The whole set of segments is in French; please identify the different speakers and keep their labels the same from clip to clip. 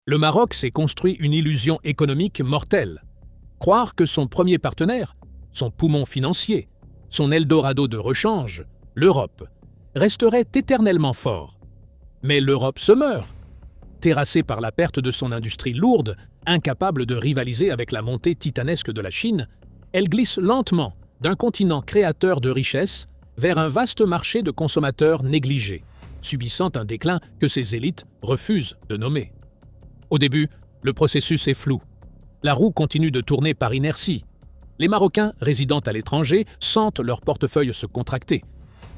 Speaker 1: Le Maroc s'est construit une illusion économique mortelle. Croire que son premier partenaire, son poumon financier, son Eldorado de rechange, l'Europe, resterait éternellement fort. Mais l'Europe se meurt. Terrassée par la perte de son industrie lourde, incapable de rivaliser avec la montée titanesque de la Chine, elle glisse lentement d'un continent créateur de richesses vers un vaste marché de consommateurs négligés, subissant un déclin que ses élites refusent de nommer. Au début, le processus est flou. La roue continue de tourner par inertie. Les Marocains résidant à l'étranger sentent leur portefeuille se contracter.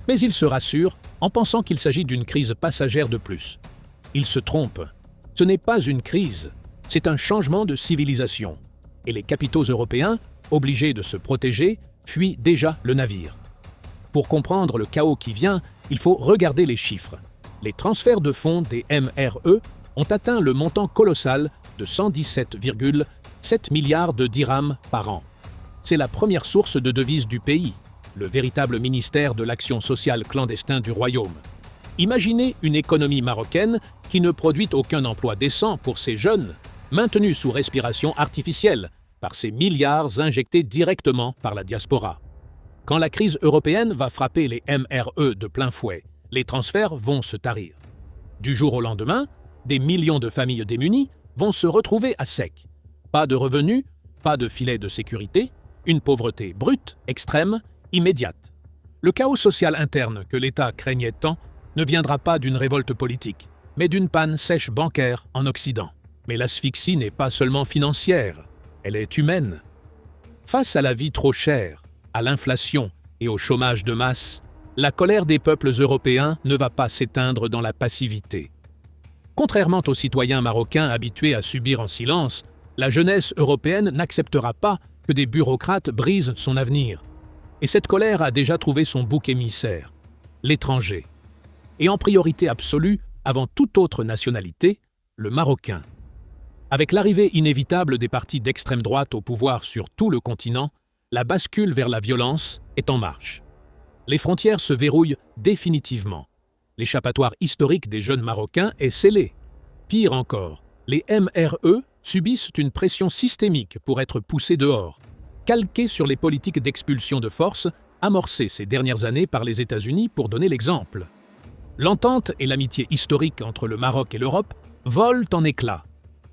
Speaker 1: Mais ils se rassurent en pensant qu'il s'agit d'une crise passagère de plus. Ils se trompent. Ce n'est pas une crise, c'est un changement de civilisation. Et les capitaux européens, obligés de se protéger, fuient déjà le navire. Pour comprendre le chaos qui vient, il faut regarder les chiffres. Les transferts de fonds des MRE ont atteint le montant colossal de 117,7 milliards de dirhams par an. C'est la première source de devises du pays, le véritable ministère de l'action sociale clandestin du royaume. Imaginez une économie marocaine qui ne produit aucun emploi décent pour ses jeunes, maintenus sous respiration artificielle par ces milliards injectés directement par la diaspora. Quand la crise européenne va frapper les MRE de plein fouet, les transferts vont se tarir. Du jour au lendemain, des millions de familles démunies vont se retrouver à sec. Pas de revenus, pas de filet de sécurité, une pauvreté brute, extrême, immédiate. Le chaos social interne que l'État craignait tant ne viendra pas d'une révolte politique, mais d'une panne sèche bancaire en Occident. Mais l'asphyxie n'est pas seulement financière, elle est humaine. Face à la vie trop chère, à l'inflation et au chômage de masse, la colère des peuples européens ne va pas s'éteindre dans la passivité. Contrairement aux citoyens marocains habitués à subir en silence, la jeunesse européenne n'acceptera pas que des bureaucrates brisent son avenir. Et cette colère a déjà trouvé son bouc émissaire, l'étranger. Et en priorité absolue, avant toute autre nationalité, le Marocain. Avec l'arrivée inévitable des partis d'extrême droite au pouvoir sur tout le continent, la bascule vers la violence est en marche. Les frontières se verrouillent définitivement. L'échappatoire historique des jeunes Marocains est scellé. Pire encore, les MRE subissent une pression systémique pour être poussés dehors, calquée sur les politiques d'expulsion de force amorcées ces dernières années par les États-Unis pour donner l'exemple. L'entente et l'amitié historique entre le Maroc et l'Europe volent en éclats.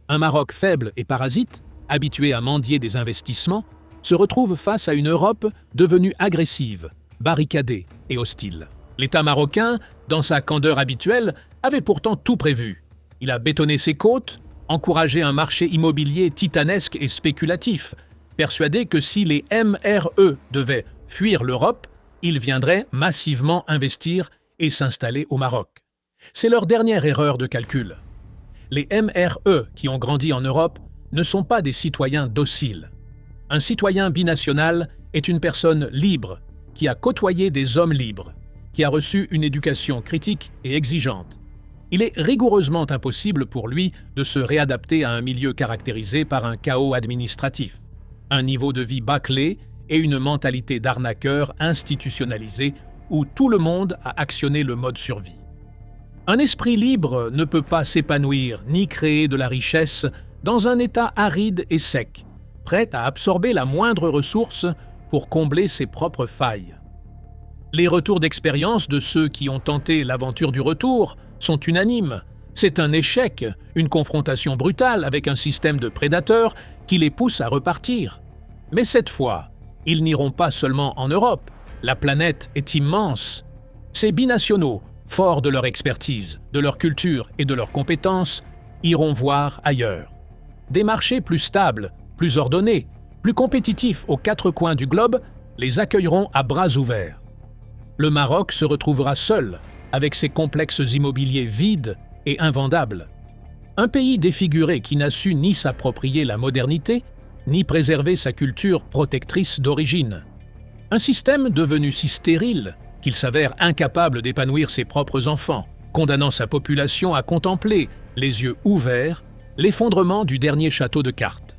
Speaker 1: Un Maroc faible et parasite, habitué à mendier des investissements, se retrouve face à une Europe devenue agressive, barricadée et hostile. L'État marocain, dans sa candeur habituelle, avait pourtant tout prévu. Il a bétonné ses côtes, encouragé un marché immobilier titanesque et spéculatif, persuadé que si les MRE devaient fuir l'Europe, ils viendraient massivement investir et s'installer au Maroc. C'est leur dernière erreur de calcul. Les MRE qui ont grandi en Europe ne sont pas des citoyens dociles. Un citoyen binational est une personne libre qui a côtoyé des hommes libres, qui a reçu une éducation critique et exigeante. Il est rigoureusement impossible pour lui de se réadapter à un milieu caractérisé par un chaos administratif, un niveau de vie bâclé et une mentalité d'arnaqueur institutionnalisée où tout le monde a actionné le mode survie. Un esprit libre ne peut pas s'épanouir ni créer de la richesse dans un état aride et sec, prêt à absorber la moindre ressource pour combler ses propres failles. Les retours d'expérience de ceux qui ont tenté l'aventure du retour sont unanimes. C'est un échec, une confrontation brutale avec un système de prédateurs qui les pousse à repartir. Mais cette fois, ils n'iront pas seulement en Europe. La planète est immense. Ces binationaux, forts de leur expertise, de leur culture et de leurs compétences, iront voir ailleurs. Des marchés plus stables, plus ordonnés, plus compétitifs aux quatre coins du globe, les accueilleront à bras ouverts. Le Maroc se retrouvera seul, avec ses complexes immobiliers vides et invendables. Un pays défiguré qui n'a su ni s'approprier la modernité, ni préserver sa culture protectrice d'origine. Un système devenu si stérile qu'il s'avère incapable d'épanouir ses propres enfants, condamnant sa population à contempler, les yeux ouverts, l'effondrement du dernier château de cartes.